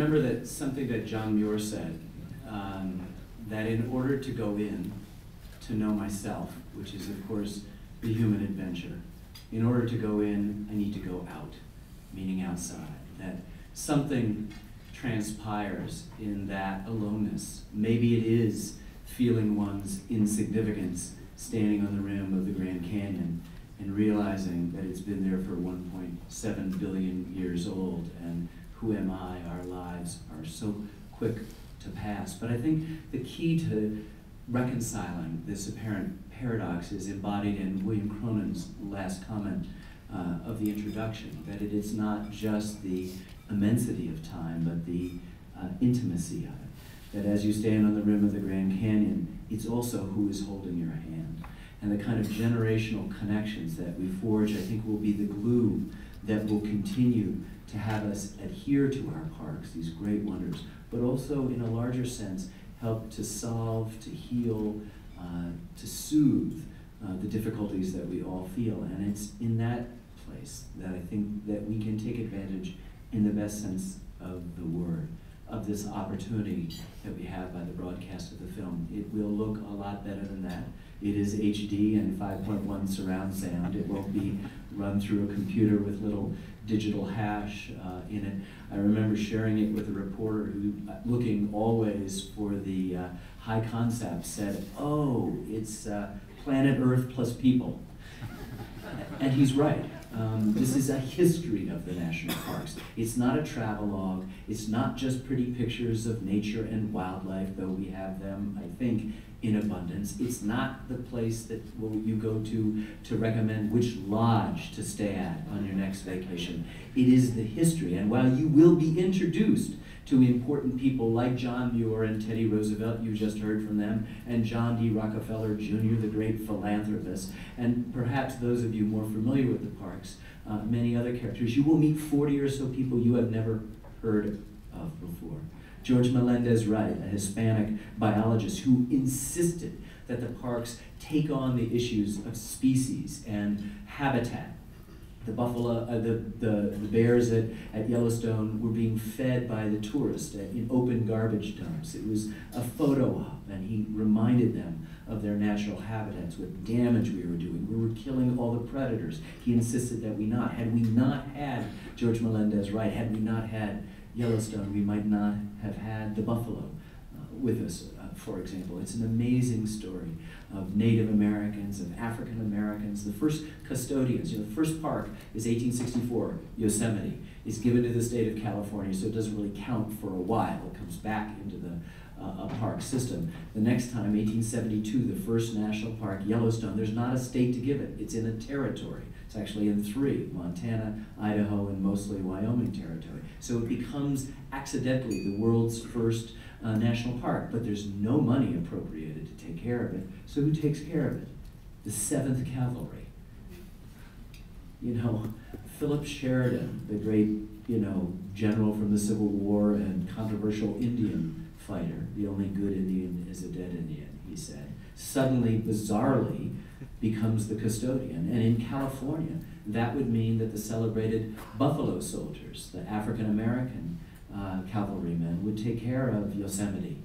remember that something that John Muir said, that in order to go in, to know myself, which is of course the human adventure, in order to go in, I need to go out, meaning outside. That something transpires in that aloneness. Maybe it is feeling one's insignificance standing on the rim of the Grand Canyon and realizing that it's been there for 1.7 billion years old, and who am I? Our lives are so quick to pass. But I think the key to reconciling this apparent paradox is embodied in William Cronin's last comment of the introduction, that it is not just the immensity of time, but the intimacy of it. That as you stand on the rim of the Grand Canyon, it's also who is holding your hand. And the kind of generational connections that we forge, I think, will be the glue that will continue to have us adhere to our parks, these great wonders, but also in a larger sense, help to solve, to heal, to soothe the difficulties that we all feel. And it's in that place that I think that we can take advantage, in the best sense of the word, of this opportunity that we have by the broadcast of the film. It will look a lot better than that. It is HD and 5.1 surround sound. It won't be run through a computer with little digital hash in it. I remember sharing it with a reporter who, looking always for the high concept, said, "Oh, it's planet Earth plus people." And he's right. This is a history of the national parks. It's not a travelogue. It's not just pretty pictures of nature and wildlife, though we have them, I think, in abundance. It's not the place that you go to recommend which lodge to stay at on your next vacation. It is the history. And while you will be introduced to important people like John Muir and Teddy Roosevelt, you just heard from them, and John D. Rockefeller Jr., the great philanthropist, and perhaps those of you more familiar with the parks, many other characters, you will meet 40 or so people you have never heard of before. George Melendez-Wright, a Hispanic biologist who insisted that the parks take on the issues of species and habitat. The buffalo, the bears at Yellowstone were being fed by the tourists in open garbage dumps. It was a photo op, and he reminded them of their natural habitats, what damage we were doing. We were killing all the predators. He insisted that we not. Had we not had George Melendez-Wright, had we not had Yellowstone, we might not have had the buffalo with us, for example. It's an amazing story of Native Americans, of African Americans, the first custodians. You know, the first park is 1864, Yosemite. It's given to the state of California, so it doesn't really count for a while. It comes back into the park system. The next time, 1872, the first national park, Yellowstone, there's not a state to give it. It's in a territory. It's actually in 3, Montana, Idaho, and mostly Wyoming territory. So it becomes accidentally the world's first national park, but there's no money appropriated to take care of it. So who takes care of it? The 7th Cavalry. You know, Philip Sheridan, the great, general from the Civil War and controversial Indian fighter, the only good Indian is a dead Indian, he said, suddenly, bizarrely, becomes the custodian. And in California, that would mean that the celebrated Buffalo Soldiers, the African American cavalrymen, would take care of Yosemite.